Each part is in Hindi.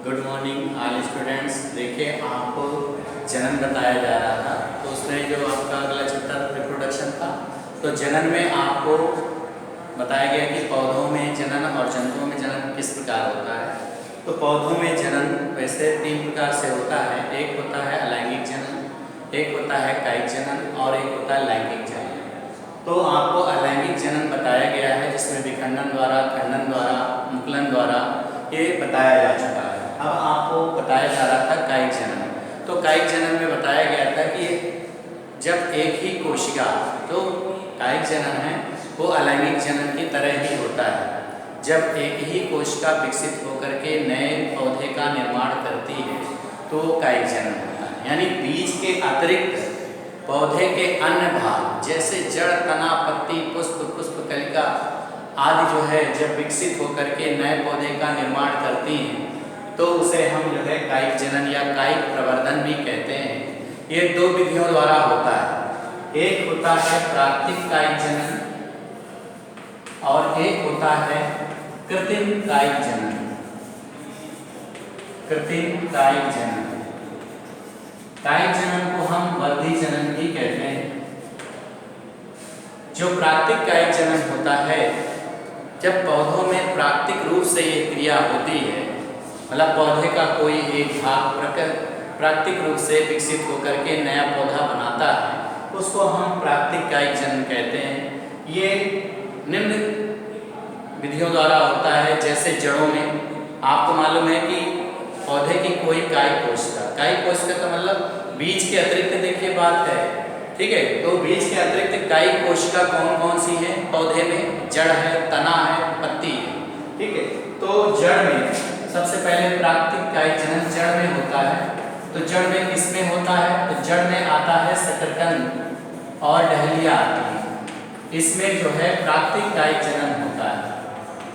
Good morning all students. देखिए आपको जनन बताया जा रहा था, तो उसमें जो आपका अगला चैप्टर रिप्रोडक्शन था, तो जनन में आपको बताया गया कि पौधों में जनन और जंतुओं में जनन किस प्रकार होता है। तो पौधों में जनन वैसे 3 प्रकार से होता है। एक होता है अलैंगिक जनन, एक होता है कायिक जनन और एक होता है लैंगिक जनन। तो आपको अलैंगिक जनन बताया गया है, जिसमें विखंडन द्वारा, खंडन द्वारा, मुकुलन द्वारा ये बताया जा चुका है। अब आपको बताया जा रहा था कायिक जनन। तो कायिक जनन में बताया गया था कि जब एक ही कोशिका, जो कायिक जनन है वो अलैंगिक जनन की तरह ही होता है। जब एक ही कोशिका विकसित होकर के नए पौधे का निर्माण करती है तो कायिक जनन होता है। यानी बीज के अतिरिक्त पौधे के अन्य भाग जैसे जड़, तना, पत्ती, पुष्प, पुष्पकलिका आदि जो है जब विकसित होकर के नए पौधे का निर्माण करती हैं तो उसे हम जो है कायिक जनन या कायिक प्रवर्धन भी कहते हैं। ये 2 विधियों द्वारा होता है। एक होता है प्राकृतिक कायिक जनन और एक होता है कृत्रिम कायिक जनन। कृत्रिम कायिक जनन, कायिक जनन को हम वर्धी जनन भी कहते हैं। जो प्राकृतिक कायिक जनन होता है, जब पौधों में प्राकृतिक रूप से ये क्रिया होती है, मतलब पौधे का कोई एक भाग प्राकृतिक रूप से विकसित होकर के नया पौधा बनाता है, उसको हम प्राकृतिक कायिक जनन कहते हैं। ये निम्न विधियों द्वारा होता है। जैसे जड़ों में आपको मालूम है कि पौधे की कोई कायिक कोशिका का मतलब बीज के अतिरिक्त देखिए बात है, ठीक है। तो बीज के अतिरिक्त कायिक कोशिका कौन कौन सी है पौधे में? जड़ है, तना है, पत्ती है, ठीक है। तो जड़ में सबसे पहले प्राकृतिक कायिक जनन जड़ में होता है। तो जड़ में किसमें होता है? तो जड़ में आता है शकरकंद और डहलिया आती है, इसमें जो है प्राकृतिक कायिक जनन होता है।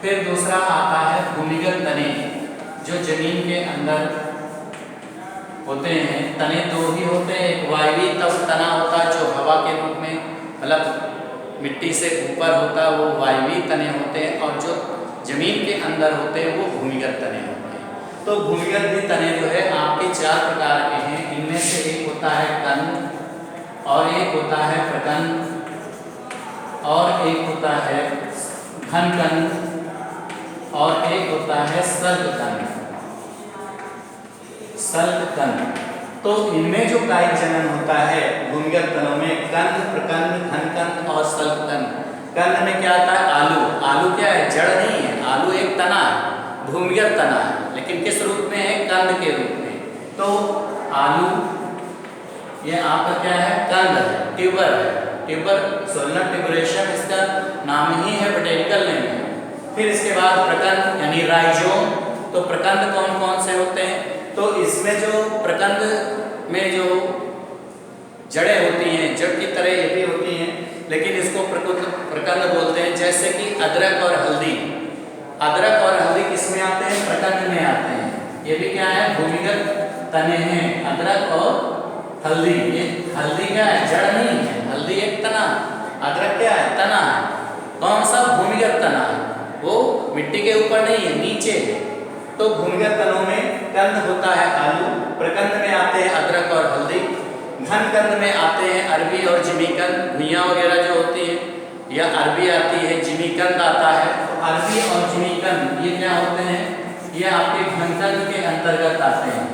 फिर दूसरा आता है भूमिगत तने, जो जमीन के अंदर होते हैं। तने 2 ही होते हैं, एक वायवीय तना होता है जो हवा के रूप में मतलब मिट्टी से ऊपर होता है, वो वायवीय तने होते हैं, और जो जमीन के अंदर होते हैं वो भूमिगत तने होते हैं। तो भूमिगत भी तने जो है आपके 4 प्रकार के हैं। इनमें से एक होता है कंद और एक होता है प्रकंद और एक होता है घनकंद और एक होता है सल्ककंद। तो इनमें जो कायिक जनन होता है भूमिगत तनों में कंद, प्रकंद, घनकंद और सल्ककंद। कंद में क्या आता है? आलू। आलू क्या है? जड़ नहीं है, आलू एक तना है, भूमिगत तना है, लेकिन किस रूप में है? कंद के रूप में। तो आलू ये आपका क्या है? कंद है, ट्यूबर है। ट्यूबर सोलनर ट्यूबरेशन इसका नाम ही है, बोटेनिकल नेम है। फिर इसके बाद प्रकंद यानी राइजोम। तो प्रकंद कौन कौन से होते हैं? तो इसमें जो प्रकंद में जो जड़ें होती हैं, जड़ की तरह ये भी होती हैं, लेकिन इसको प्रकंद बोलते हैं। जैसे कि अदरक और हल्दी। अदरक और हल्दी किसमें आते हैं? प्रकंद में आते हैं। ये भी क्या है? भूमिगत तने हैं, अदरक और हल्दी। ये हल्दी क्या है? जड़ नहीं है, हल्दी एक तना। अदरक क्या है? तना है। कौन सा? भूमिगत तना है, वो मिट्टी के ऊपर नहीं है, नीचे है। तो भूमिगत तनों में कंद होता है आलू, प्रकंद में आते हैं अदरक और हल्दी, घनकंद में आते हैं अरबी और जिमीकंद, घुइयां वगैरह जो होती है, या अरबी आती है, जिमीकंद आता है। तो अरबी और जिमीकंद ये क्या होते हैं? ये आपके घनकंद के अंतर्गत आते हैं।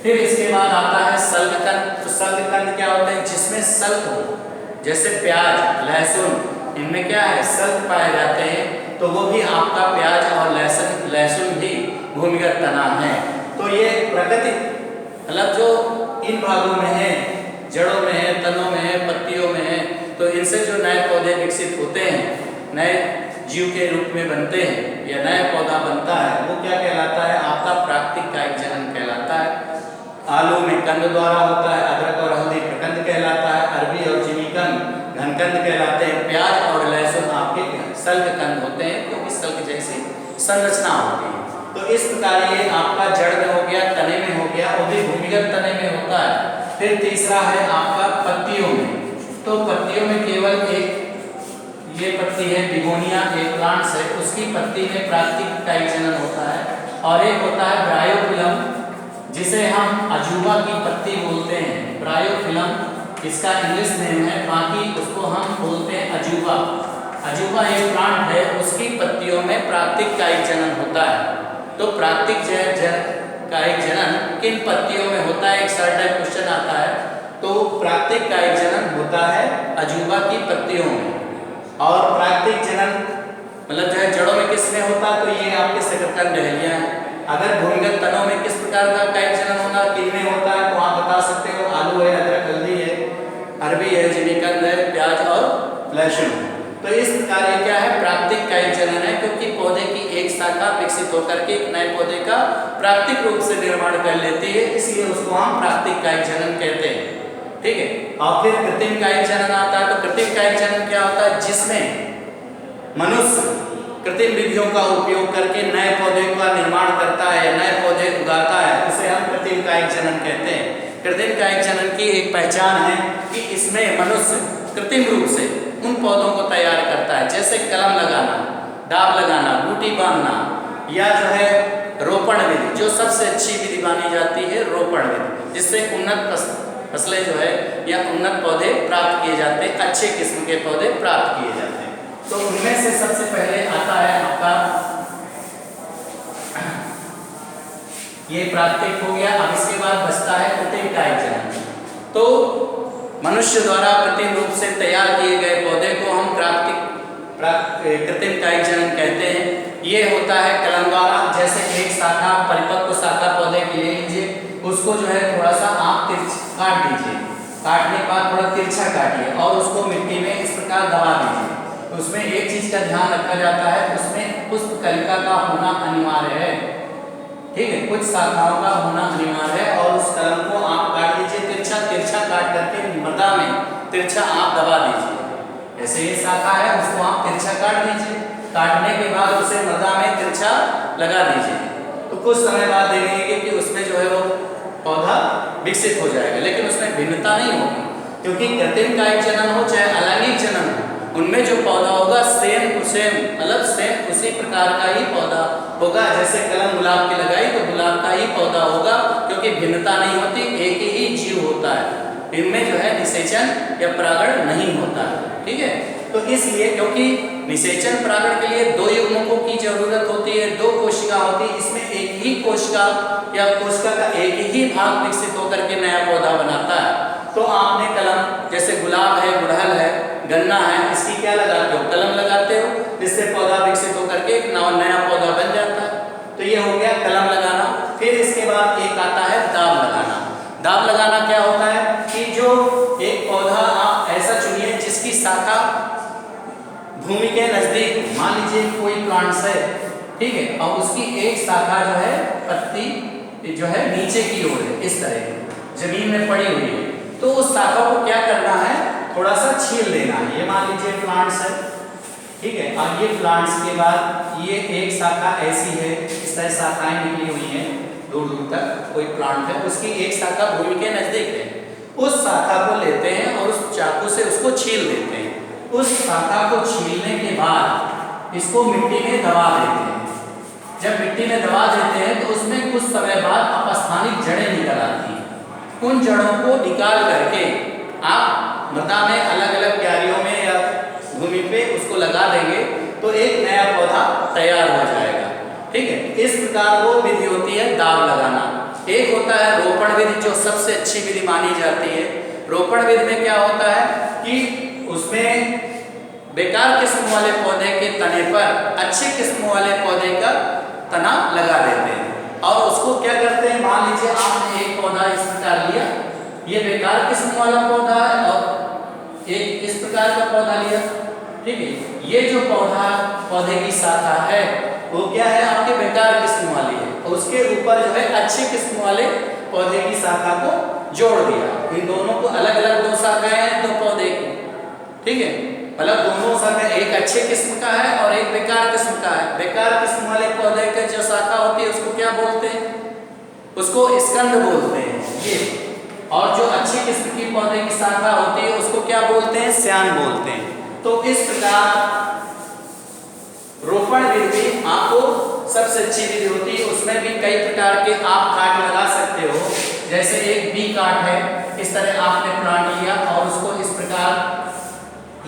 फिर इसके बाद आता है सल्ककंद। तो सल्ककंद क्या होते हैं? जिसमें सल्क हो, जैसे प्याज, लहसुन, इनमें क्या है? सल्क पाए जाते हैं। तो वो भी आपका प्याज और लहसुन भी भूमिगत तना है। तो ये प्रकृति मतलब जो इन भागों में है, जड़ों में है, तनों में है, पत्तियों में है, तो इनसे जो नए पौधे विकसित होते हैं, नए जीव के रूप में बनते हैं या नया पौधा बनता है, वो क्या कहलाता है? आपका प्राकृतिक कायिक जनन कहलाता है। आलू में कंद द्वारा होता है, अदरक और हल्दी प्रकंद कहलाता है, अरबी और जिमीकंद घनकंद कहलाते हैं, प्याज और लहसुन आपके सल्ककंद होते हैं, क्योंकि सल्क जैसी संरचना होती है। तो इस प्रकार ये आपका जड़ में हो गया, तने में हो गया, वो भी भूमिगत तने में होता है। फिर तीसरा है आपका पत्तियों में। तो पत्तियों में केवल एक ये पत्ती है, बिगोनिया एक प्लांट्स है, उसकी पत्ती में प्राकृतिक कायिक जनन होता है। और एक होता है ब्रायोफिलम, जिसे हम अजूबा की पत्ती बोलते हैं। ब्रायोफिलम इसका इंग्लिश नेम है, बाकी उसको हम बोलते हैं अजूबा। अजूबा एक प्लांट है, उसकी पत्तियों में प्राकृतिक कायिक जनन होता है। तो प्राकृतिक कायिक जनन किन पत्तियों में होता है, एक सर्ट टाइप क्वेश्चन आता है। तो प्राकृतिक कायिक जनन होता है अजूबा की पत्तियों में। और प्राकृतिक जनन मतलब जो है जड़ों में किसमें होता है, तो ये आपके शकरकंद डहेलिया है। अगर भूमिगत तनों में किस प्रकार का कायिक जनन होता है, किनमें होता है, तो आप बता सकते हो आलू है, अदरक, हल्दी है, अरबी है, जिमीकंद है, प्याज और लहसुन। तो इस प्रकार ये क्या है, प्राकृतिक कायिक जनन है, क्योंकि पौधे की एक शाखा विकसित होकर के एक नए पौधे का प्राकृतिक रूप से निर्माण कर लेती है, इसलिए उसको हम प्राकृतिक कायिक जनन कहते हैं। ठीक है। और फिर कृत्रिम कायिक जनन आता है। तो कृत्रिम कायिक जनन क्या होता है, जिसमें मनुष्य कृत्रिम विधियों का उपयोग करके नए पौधे का निर्माण करता है या नए पौधे उगाता है, उसे हम कृत्रिम कायिक जनन कहते हैं। कृत्रिम कायिक जनन की एक पहचान है कि इसमें मनुष्य कृत्रिम रूप से उन पौधों को तैयार करता है, जैसे कलम लगाना, दाब लगाना, बूटी बांधना, या जो है रोपण विधि, जो सबसे अच्छी विधि मानी जाती है रोपण विधि, जिससे उन्नत फसलें जो है या उन्नत पौधे प्राप्त किए जाते हैं, अच्छे किस्म के पौधे प्राप्त किए जाते हैं। तो उनमें से सबसे पहले आता है आपका ये प्राकृतिक हो गया। अब इसके बाद बचता है कृत्रिम कायिक जनन। तो मनुष्य द्वारा कृत्रिम रूप से तैयार किए गए पौधे को हम कृत्रिम कायिक जनन कहते हैं। ये होता है कलम द्वारा, जैसे एक शाखा परिपक्व शाखा पौधे की ले लीजिए, उसको जो है थोड़ा सा आप काट दीजिए, काटने के बाद थोड़ा तिरछा काटिए और उसको मिट्टी में इस प्रकार दबा दीजिए। तो उसमें एक चीज का ध्यान रखा जाता है, उसमें पुष्प कलिका का होना अनिवार्य है। ठीक है, कुछ शाखाओं का होना अनिवार्य है और उस कलम को आप काट लीजिए, तिरछा काट करके मृदा में तिरछा आप दबा दीजिए। जैसे ये शाखा है, उसको आप तिरछा काट दीजिए, काटने के बाद उसे मृदा में तिरछा लगा दीजिए। तो कुछ समय बाद देखेंगे कि उसमें जो है वो पौधा विकसित हो जाएगा, लेकिन उसमें भिन्नता नहीं होगी, क्योंकि कृत्रिम कायिक जनन हो चाहे अलैंगिक जनन हो, उनमें जो पौधा होगा सेम टू सेम, मतलब सेम उसी प्रकार का ही पौधा होगा। जैसे कलम गुलाब की लगाई तो गुलाब का ही पौधा होगा, क्योंकि भिन्नता नहीं होती, एक ही जीव होता है। इनमें जो है निषेचन या परागण नहीं होता है। ठीक है, तो इसलिए क्योंकि निषेचन परागण के लिए दो युग्मकों की जरूरत होती है, दो कोशिका होती है, इसमें एक ही कोशिका या कोशिका का एक ही भाग विकसित होकर के नया पौधा बनाता है। तो आपने कलम, जैसे गुलाब है, गुड़हल है, गन्ना है, इसकी क्या लगाते हो, कलम लगाते हो, जिससे पौधा विकसित होकर के एक नया पौधा बन जाता है। तो ये हो गया कलम लगाना। फिर इसके बाद एक आता है दाब लगाना। दाब लगाना क्या होता है कि जो एक पौधा आप ऐसा चुनिए जिसकी शाखा भूमि के नजदीक, मान लीजिए कोई प्लांट्स है, ठीक है, और उसकी एक शाखा जो है पत्ती जो है नीचे की ओर है, इस तरह जमीन में पड़ी हुई है, तो उस शाखा को क्या करना है, थोड़ा सा छील देना है। ये मान लीजिए प्लांट्स है, ठीक है, और ये प्लांट्स के बाद ये एक शाखा ऐसी है, इस तरह शाखाएं निकली हुई हैं दूर दूर तक, कोई प्लांट है, उसकी एक शाखा भूमि के नजदीक है, उस शाखा को लेते हैं और उस चाकू से उसको छील देते हैं। उस शाखा को छीलने के बाद इसको मिट्टी में दबा देते हैं। जब मिट्टी में दबा देते हैं तो उसमें कुछ समय बाद अपस्थानिक जड़ें निकल आती हैं। उन जड़ों को निकाल करके आप मृदा में अलग अलग क्यारियों में या भूमि पे उसको लगा देंगे तो एक नया पौधा तैयार हो जाएगा। ठीक है, इस प्रकार वो विधि होती है दाब लगाना। एक होता है रोपण विधि, जो सबसे अच्छी विधि मानी जाती है। रोपण विधि में क्या होता है कि उसमें बेकार किस्म वाले पौधे के तने पर अच्छे किस्म वाले पौधे का तना लगा देते हैं और उसको क्या करते हैं, मान लीजिए आपने एक पौधा इस प्रकार लिया, ये बेकार किस्म वाला पौधा है और एक इस प्रकार का पौधा लिया, ठीक है, ये जो पौधे की शाखा है वो क्या है, आपके बेकार किस्म वाली है, और उसके ऊपर जो है अच्छे किस्म वाले पौधे की शाखा को जोड़ दिया। इन दोनों को अलग अलग दो शाखाएं हैं दो पौधे की, ठीक है, मतलब दोनों शाखा एक अच्छे किस्म का है और एक बेकार किस्म का है। बेकार किस्म वाले पौधे के जो शाखा होती है उसको क्या बोलते हैं, उसको स्कंद बोलते हैं ये, और जो अच्छी किस्म की पौधे की शाखा होती है उसको क्या बोलते हैं, स्यान बोलते हैं। तो इस प्रकार रोपण विधि आपको सबसे अच्छी विधि होती है, उसमें के आप काट लगा सकते हो। जैसे एक बी काट है, इस तरह आपने प्लांट लिया और उसको इस प्रकार,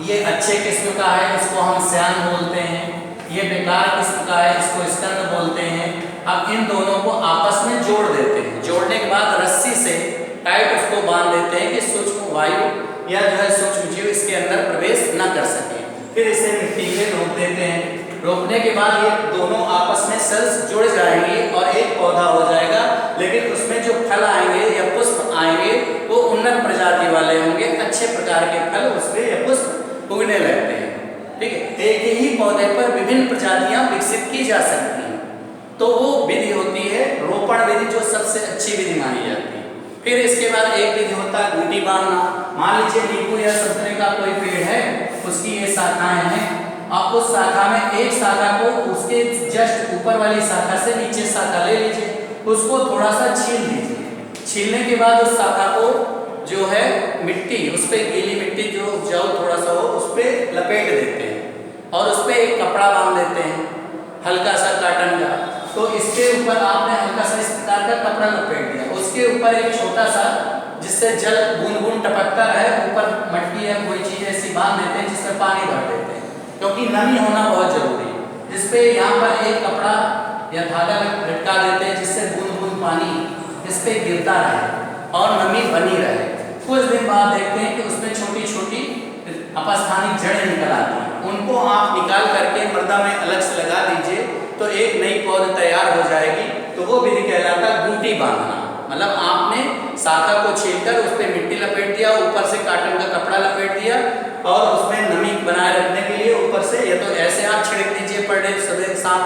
ये अच्छे किस्म का है, इसको हम स्यान बोलते हैं, ये बेकार किस्म का है, इसको स्कंद बोलते हैं। अब इन दोनों को आपस में जोड़ देते हैं। जोड़ने के बाद रस्सी से टाइट उसको बांध देते हैं कि सूक्ष्म वायु या जो है सूक्ष्म जीव इसके अंदर प्रवेश न कर सके। फिर इसे मिट्टी में रोप देते हैं। रोपने के बाद ये दोनों आपस में सेल्स जुड़ जाएंगे और एक पौधा हो जाएगा। लेकिन उसमें जो फल आएंगे या पुष्प आएंगे वो उन्नत प्रजाति वाले होंगे, अच्छे प्रकार के फल उसपे या पुष्प उगने लगते हैं। ठीक है, एक ही पौधे पर विभिन्न प्रजातियां विकसित की जा सकती हैं। तो वो विधि होती है रोपण विधि, जो सबसे अच्छी विधि मानी जाती है। फिर इसके बाद एक विधि होता है बूटी बांधना। मान लीजिए नींबू या संतरे का कोई पेड़ है, उसकी ये शाखाएं हैं, आप उस शाखा में एक शाखा को उसके जस्ट ऊपर वाली शाखा से नीचे शाखा ले लीजिए, उसको थोड़ा सा छील लीजिए। छीलने के बाद उस शाखा को जो है मिट्टी, उस पर गीली मिट्टी जो उपजाऊ थोड़ा सा हो उस पर लपेट देते हैं और उस पर एक कपड़ा बांध देते हैं हल्का सा काटन का। तो इसके ऊपर आपने हल्का सा इस प्रकार का कपड़ा लपेट दिया, उसके ऊपर एक छोटा सा जिससे जल बूंद बूंद टपकता रहे, ऊपर मट्टी या कोई चीज ऐसी बांध देते हैं जिसमें पानी भर देते हैं, क्योंकि नमी होना बहुत जरूरी है। जिसपे यहाँ पर एक कपड़ा या धागा लटका देते हैं जिससे बूंद बूंद पानी इस पे गिरता रहे और नमी बनी रहे। कुछ दिन बाद देखते हैं कि उसमें छोटी छोटी अपस्थानिक जड़ें निकल आती हैं, उनको आप निकाल करके मृदा में अलग से लगा दीजिए तो एक नई पौध तैयार हो जाएगी। तो वो विधि कहलाता है बूटी बांधना। मतलब आपने शाखा को छीलकर उस पर मिट्टी लपेट दिया, ऊपर से काटन का कपड़ा लपेट दिया और उसमें नमी बनाए रखने के लिए ऊपर से या तो ऐसे आप छिड़क दीजिए पर डे सुबह शाम,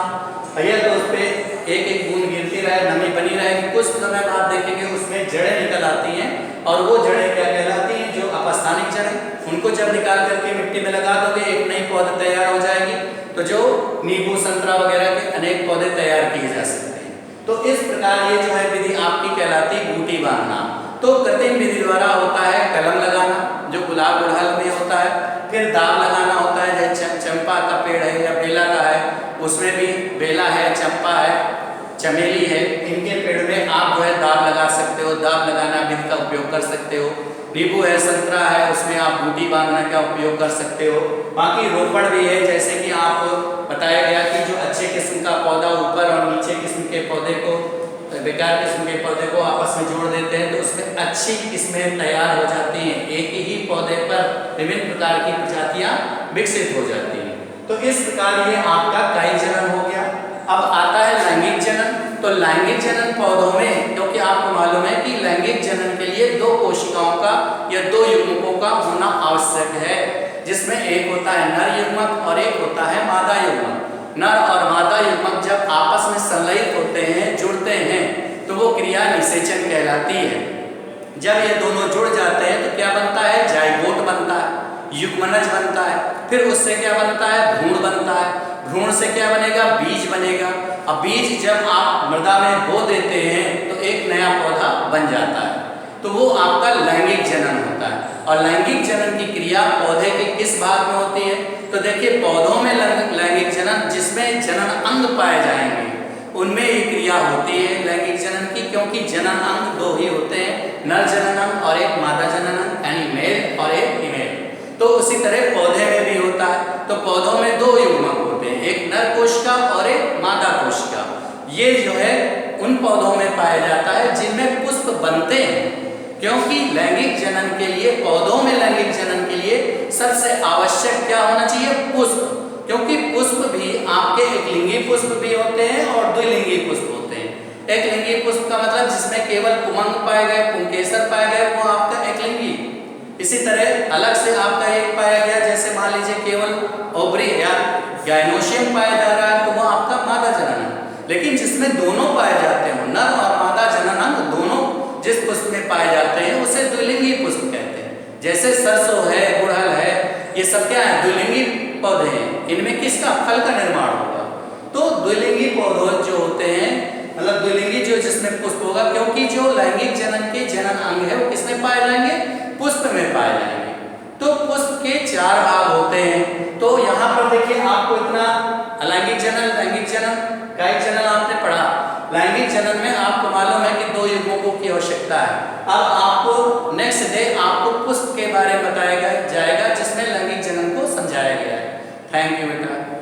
या तो उस पर एक एक बूंद गिरती रहे, नमी बनी रहेगी। कुछ समय बाद देखेंगे उसमें जड़ें निकल आती हैं और वो जड़ें क्या कहलाती हैं, जो अपस्थानिक जड़ें, उनको जब निकाल करके मिट्टी में लगा दोगे एक नई पौधा तैयार हो जाएगी। तो जो नींबू संतरा वगैरह के अनेक पौधे तैयार किए जा सकते हैं। तो इस प्रकार ये जो है विधि आपकी कहलाती बूटी बांधना। तो कृत्रिम विधि द्वारा होता है कलम लगाना, जो गुलाब गुड़हल में होता है। फिर दाव लगाना होता है, जैसे चंपा का पेड़ है या बेला का है, उसमें भी बेला है, चंपा है, चमेली है, इनके पेड़ में आप जो है दाव लगा सकते हो। दाव लगाना विधि का उपयोग कर सकते हो। नींबू है, संतरा है, उसमें आप बूटी बांधने का उपयोग कर सकते हो। बाकी रोपण भी है, जैसे कि आप बताया गया कि जो अच्छे किस्म का पौधा ऊपर और नीचे किस्म के पौधे को, बेकार किस्म के पौधे को आपस में जोड़ देते हैं तो उसमें अच्छी किस्में तैयार हो जाती हैं। एक ही पौधे पर विभिन्न प्रकार की प्रजातियां विकसित हो जाती हैं। तो इस प्रकार ये आपका कायिक जनन हो गया। अब आता है लैंगिक जनन। तो लैंगिक जनन पौधों में, क्योंकि आपको मालूम है कि लैंगिक जनन के लिए दो कोशिकाओं का या दो युग्मकों का होना आवश्यक है, जिसमें एक होता है नर युग्मक और एक होता है मादा युग्मक। नर और मादा युग्मक जब आपस में संलयित होते हैं, जुड़ते हैं, तो वो क्रिया निषेचन कहलाती है। जब ये दोनों जुड़ जाते हैं तो क्या बनता है, जाइगोट बनता है, युग्मनज बनता है। फिर उससे क्या बनता है, भ्रूण बनता है। भ्रूण से क्या बनेगा, बीज बनेगा। अब बीज जब आप मृदा में बो देते हैं तो एक नया पौधा बन जाता है। तो वो आपका लैंगिक जनन होता है। और लैंगिक जनन की क्रिया पौधे के किस भाग में होती है, तो देखिए पौधों में लैंगिक जनन, जिसमें जनन अंग पाए जाएंगे उनमें ये क्रिया होती है लैंगिक जनन की, क्योंकि जनन अंग दो ही होते हैं, नर जनन अंग और एक मादा जनन अंग, यानी मेल और एक फीमेल। तो उसी तरह पौधे में भी होता है। तो पौधों में दो युग्मक होते हैं, एक नर कोशिका और एक मादा कोशिका। ये जो है उन पौधों में पाया जाता है जिनमें पुष्प बनते हैं, क्योंकि लैंगिक जनन के लिए, पौधों में लैंगिक जनन के लिए सबसे आवश्यक क्या होना चाहिए, पुष्प। क्योंकि पुष्प भी आपके एकलिंगी पुष्प भी होते हैं और द्विलिंगी पुष्प होते हैं। एकलिंगी पुष्प का मतलब जिसमें केवल पुमंग पाए गए, पुंकेसर पाए गए, वो आपका एकलिंगी। इसी तरह अलग से आपका एक पाया गया, जैसे मान लीजिए केवल ओवरी या गाइनोशियम पाया जा रहा है, तो वो आपका मादा जनन अंग। लेकिन जिसमें दोनों पाए जाते हैं, नर और मादा जनन अंग दोनों जिस पुष्प में पाए जाते हैं उसे द्विलिंगी पुष्प कहते हैं। जैसे सरसों है, गुड़हल है, ये सब क्या है, द्विलिंगी पौधे हैं। इनमें किसका, फल का निर्माण होगा। तो द्विलिंगी पौधे जो होते हैं, मतलब द्विलिंगी जो जिसमें पुष्प होगा, क्योंकि जो लैंगिक जनन के जनन अंग है वो किसमें पाए जाएंगे, पुष्प में पाए जाएंगे। तो पुष्प के 4 भाग होते हैं। तो यहाँ पर देखिए आपको इतना लैंगिक जनन, कायिक जनन आपने पढ़ा। लैंगिक जनन में आपको चलता है। अब आपको नेक्स्ट डे आपको पुष्प के बारे में बताया जाएगा जिसमें लैंगिक जनन को समझाया गया है। थैंक यू बेटा।